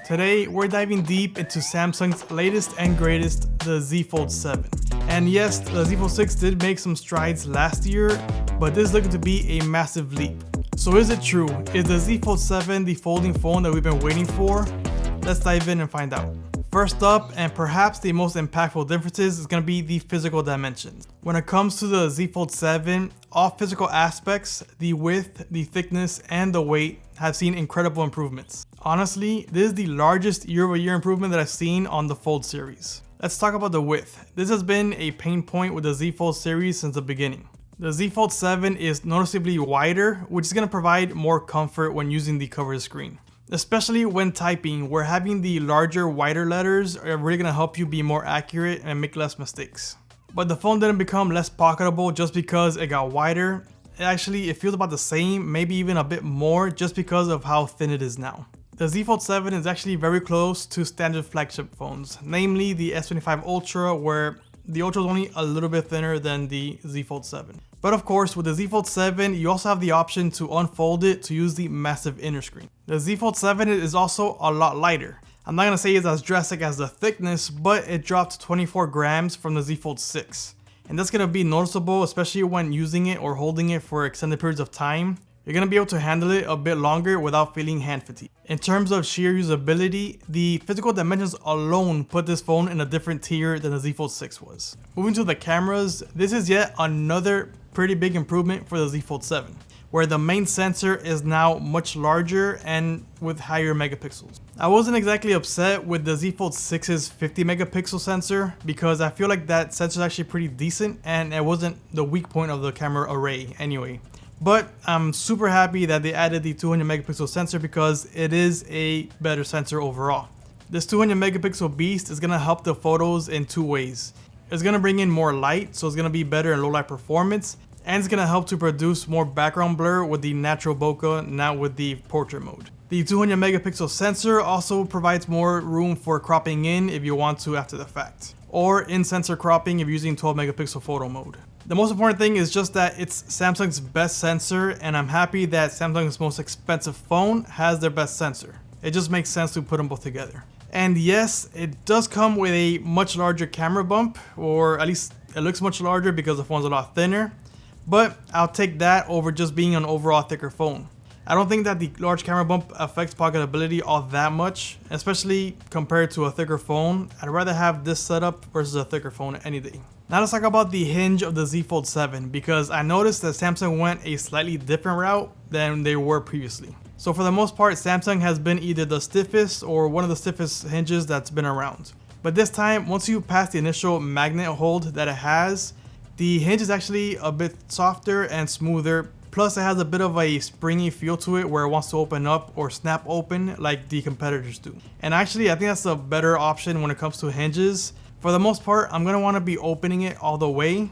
Today, we're diving deep into Samsung's latest and greatest, the Z Fold 7. And yes, the Z Fold 6 did make some strides last year, but this is looking to be a massive leap. So is it true? Is the Z Fold 7 the folding phone that we've been waiting for? Let's dive in and find out. First up, and perhaps the most impactful differences, is going to be the physical dimensions. When it comes to the Z Fold 7, all physical aspects, the width, the thickness, and the weight have seen incredible improvements. Honestly, this is the largest year-over-year improvement that I've seen on the Fold series. Let's talk about the width. This has been a pain point with the Z Fold series since the beginning. The Z Fold 7 is noticeably wider, which is going to provide more comfort when using the cover screen. Especially when typing, where having the larger, wider letters are really going to help you be more accurate and make less mistakes. But the phone didn't become less pocketable just because it got wider. Actually, it feels about the same, maybe even a bit more, just because of how thin it is now. The Z Fold 7 is actually very close to standard flagship phones, namely the S25 Ultra, where the Ultra is only a little bit thinner than the Z Fold 7. But of course, with the Z Fold 7, you also have the option to unfold it to use the massive inner screen. The Z Fold 7 is also a lot lighter. I'm not going to say it's as drastic as the thickness, but it dropped 24 grams from the Z Fold 6. And that's going to be noticeable, especially when using it or holding it for extended periods of time. You're going to be able to handle it a bit longer without feeling hand fatigue. In terms of sheer usability, the physical dimensions alone put this phone in a different tier than the Z Fold 6 was. Moving to the cameras, this is yet another pretty big improvement for the Z Fold 7, where the main sensor is now much larger and with higher megapixels. I wasn't exactly upset with the Z Fold 6's 50 megapixel sensor because I feel like that sensor is actually pretty decent and it wasn't the weak point of the camera array anyway. But I'm super happy that they added the 200 megapixel sensor because it is a better sensor overall. This 200 megapixel beast is going to help the photos in two ways. It's going to bring in more light, so it's going to be better in low light performance, and it's going to help to produce more background blur with the natural bokeh, not with the portrait mode. The 200 megapixel sensor also provides more room for cropping in if you want to after the fact, or in sensor cropping if you're using 12 megapixel photo mode. The most important thing is just that it's Samsung's best sensor, and I'm happy that Samsung's most expensive phone has their best sensor. It just makes sense to put them both together. And yes, it does come with a much larger camera bump, or at least it looks much larger because the phone's a lot thinner, but I'll take that over just being an overall thicker phone. I don't think that the large camera bump affects pocketability all that much, especially compared to a thicker phone. I'd rather have this setup versus a thicker phone any day. Now let's talk about the hinge of the Z Fold 7, because I noticed that Samsung went a slightly different route than they were previously. So for the most part, Samsung has been either the stiffest or one of the stiffest hinges that's been around. But this time, once you pass the initial magnet hold that it has, the hinge is actually a bit softer and smoother. Plus it has a bit of a springy feel to it where it wants to open up or snap open like the competitors do. And actually, I think that's a better option when it comes to hinges. For the most part, I'm going to want to be opening it all the way.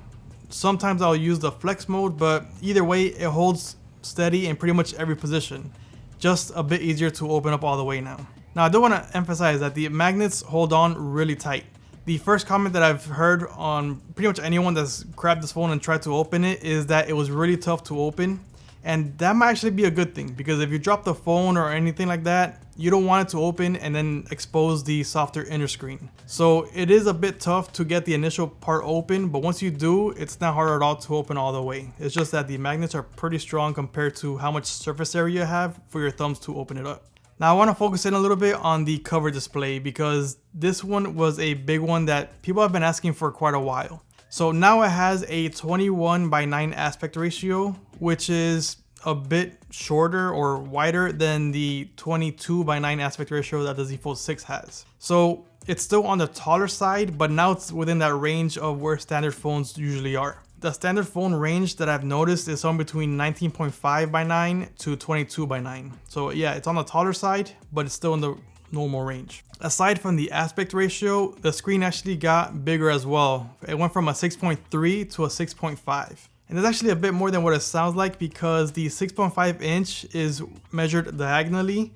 Sometimes I'll use the flex mode, but either way, it holds steady in pretty much every position. Just a bit easier to open up all the way now. Now I do want to emphasize that the magnets hold on really tight. The first comment that I've heard on pretty much anyone that's grabbed this phone and tried to open it is that it was really tough to open. And that might actually be a good thing, because if you drop the phone or anything like that, you don't want it to open and then expose the softer inner screen. So it is a bit tough to get the initial part open, but once you do, it's not hard at all to open all the way. It's just that the magnets are pretty strong compared to how much surface area you have for your thumbs to open it up. Now I want to focus in a little bit on the cover display, because this one was a big one that people have been asking for quite a while. So now it has a 21:9 aspect ratio, which is a bit shorter or wider than the 22:9 aspect ratio that the Z Fold 6 has. So it's still on the taller side, but now it's within that range of where standard phones usually are. The standard phone range that I've noticed is somewhere between 19.5:9 to 22:9. So yeah, it's on the taller side, but it's still in the normal range. Aside from the aspect ratio, the screen actually got bigger as well. It went from a 6.3 to a 6.5. And that's actually a bit more than what it sounds like, because the 6.5 inch is measured diagonally,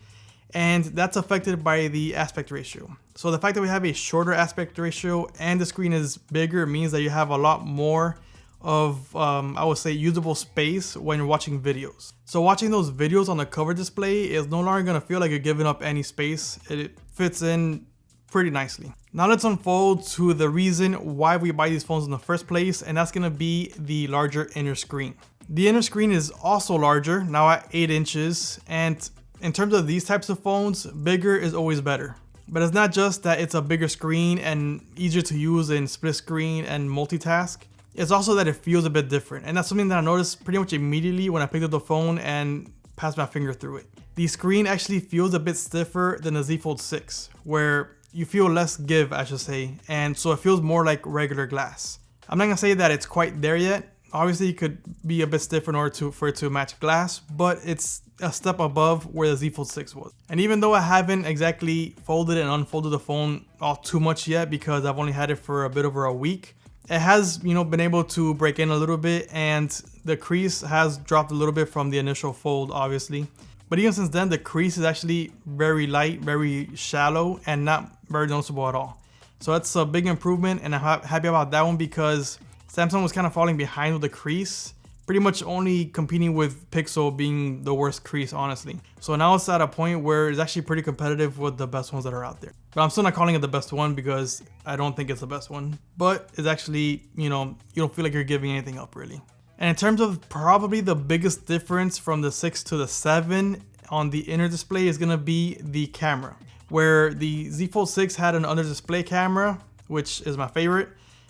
and that's affected by the aspect ratio. So the fact that we have a shorter aspect ratio and the screen is bigger means that you have a lot more of, I would say, usable space when you're watching videos. So watching those videos on the cover display is no longer gonna feel like you're giving up any space. It fits in pretty nicely. Now let's unfold to the reason why we buy these phones in the first place, and that's gonna be the larger inner screen. The inner screen is also larger, now at 8 inches, and in terms of these types of phones, bigger is always better. But it's not just that it's a bigger screen and easier to use in split screen and multitask. It's also that it feels a bit different, and that's something that I noticed pretty much immediately when I picked up the phone and passed my finger through it. The screen actually feels a bit stiffer than the Z Fold 6, where you feel less give, I should say, and so it feels more like regular glass. I'm not gonna say that it's quite there yet. Obviously, it could be a bit stiffer in order for it to match glass, but it's a step above where the Z Fold 6 was. And even though I haven't exactly folded and unfolded the phone all too much yet because I've only had it for a bit over a week, it has, been able to break in a little bit, and the crease has dropped a little bit from the initial fold, obviously. But even since then, the crease is actually very light, very shallow, and not very noticeable at all. So that's a big improvement, and I'm happy about that one because Samsung was kind of falling behind with the crease, pretty much only competing with Pixel being the worst crease, honestly. So now it's at a point where it's actually pretty competitive with the best ones that are out there. But I'm still not calling it the best one because I don't think it's the best one. But it's actually, you don't feel like you're giving anything up really. And in terms of probably the biggest difference from the 6 to the 7 on the inner display is gonna be the camera. Where the Z Fold 6 had an under display camera, which is my favorite.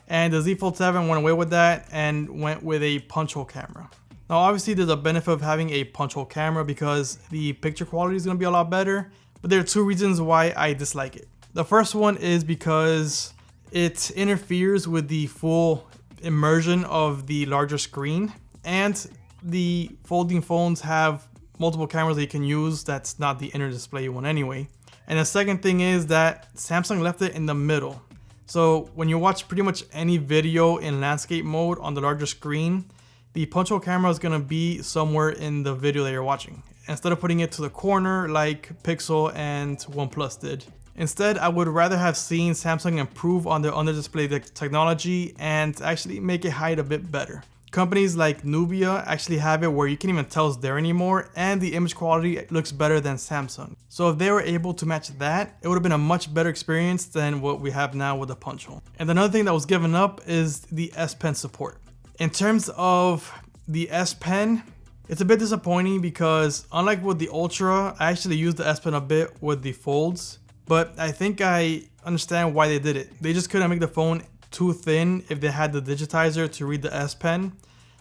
And the Z Fold 7 went away with that and went with a punch hole camera. Now obviously there's a benefit of having a punch hole camera because the picture quality is going to be a lot better, but there are two reasons why I dislike it. The first one is because it interferes with the full immersion of the larger screen, and the folding phones have multiple cameras that you can use that's not the inner display one anyway. And the second thing is that Samsung left it in the middle. So when you watch pretty much any video in landscape mode on the larger screen, the punch hole camera is gonna be somewhere in the video that you're watching, instead of putting it to the corner like Pixel and OnePlus did. Instead, I would rather have seen Samsung improve on their under display technology and actually make it hide a bit better. Companies like Nubia actually have it where you can't even tell it's there anymore, and the image quality looks better than Samsung. So if they were able to match that, it would have been a much better experience than what we have now with the punch hole. And another thing that was given up is the S Pen support. In terms of the S Pen, it's a bit disappointing because unlike with the Ultra, I actually used the S Pen a bit with the folds, but I think I understand why they did it. They just couldn't make the phone too thin if they had the digitizer to read the S Pen,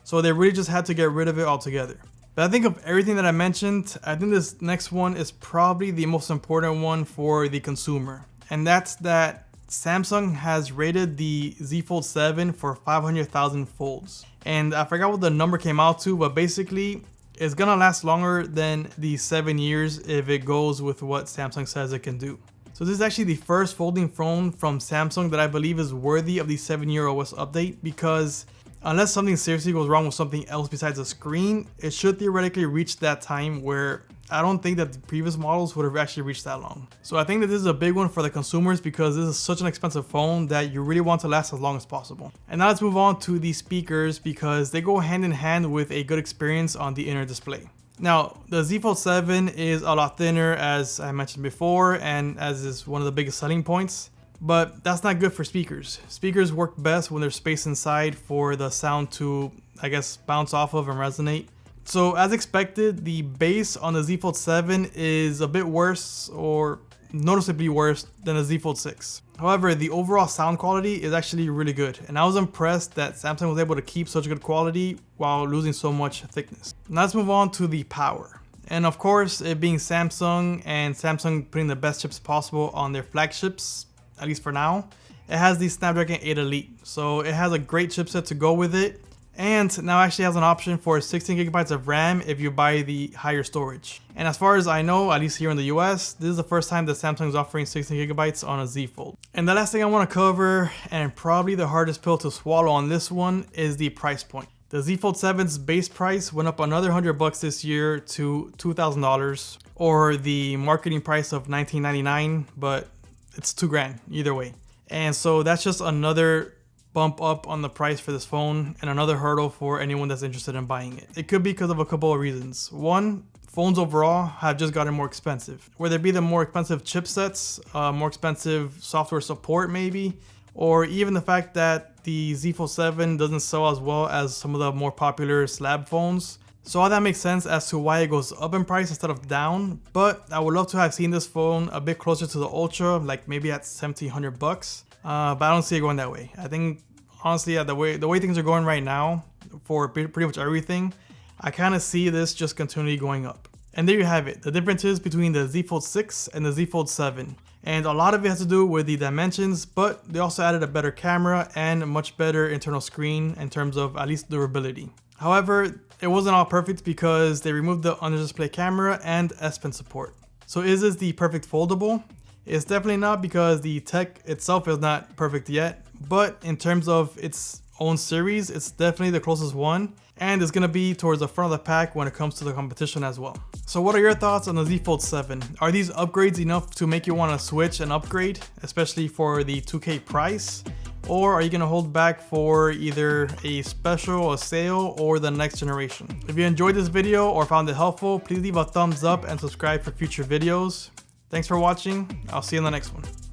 so they really just had to get rid of it altogether. But I think of everything that I mentioned, I think this next one is probably the most important one for the consumer, and that's that Samsung has rated the Z Fold 7 for 500,000 folds. And I forgot what the number came out to, but basically it's gonna last longer than the 7 years if it goes with what Samsung says it can do. So this is actually the first folding phone from Samsung that I believe is worthy of the 7-year OS update, because unless something seriously goes wrong with something else besides the screen, it should theoretically reach that time where I don't think that the previous models would have actually reached that long. So I think that this is a big one for the consumers because this is such an expensive phone that you really want to last as long as possible. And now let's move on to the speakers because they go hand in hand with a good experience on the inner display. Now, the Z Fold 7 is a lot thinner, as I mentioned before, and as is one of the biggest selling points, but that's not good for speakers. Speakers work best when there's space inside for the sound to, I guess, bounce off of and resonate. So as expected, the bass on the Z Fold 7 is a bit worse, or noticeably worse, than the Z Fold 6. However, the overall sound quality is actually really good, and I was impressed that Samsung was able to keep such good quality while losing so much thickness. Now let's move on to the power. And of course, it being Samsung and Samsung putting the best chips possible on their flagships, at least for now, it has the Snapdragon 8 Elite. So it has a great chipset to go with it, and now actually has an option for 16 gigabytes of RAM if you buy the higher storage. And as far as I know, at least here in the US, this is the first time that Samsung is offering 16 gigabytes on a Z Fold. And the last thing I want to cover, and probably the hardest pill to swallow on this one, is the price point. The Z Fold 7's base price went up another $100 this year to $2,000, or the marketing price of $19.99, but it's $2,000 either way. And so that's just another bump up on the price for this phone and another hurdle for anyone that's interested in buying it. It could be because of a couple of reasons. One, phones overall have just gotten more expensive. Whether it be the more expensive chipsets, more expensive software support maybe, or even the fact that the Z Fold 7 doesn't sell as well as some of the more popular slab phones. So all that makes sense as to why it goes up in price instead of down, but I would love to have seen this phone a bit closer to the Ultra, like maybe at $1,700 bucks. But I don't see it going that way. I think honestly, the way things are going right now for pretty much everything, I kind of see this just continually going up. And there you have it, the differences between the Z Fold 6 and the Z Fold 7. And a lot of it has to do with the dimensions, but they also added a better camera and a much better internal screen in terms of at least durability. However, it wasn't all perfect because they removed the under-display camera and S Pen support. So is this the perfect foldable? It's definitely not, because the tech itself is not perfect yet, but in terms of its own series, it's definitely the closest one, and it's gonna be towards the front of the pack when it comes to the competition as well. So what are your thoughts on the Z Fold 7? Are these upgrades enough to make you want to switch and upgrade, especially for the $2K price? Or are you going to hold back for either a special, a sale, or the next generation? If you enjoyed this video or found it helpful, please leave a thumbs up and subscribe for future videos. Thanks for watching. I'll see you in the next one.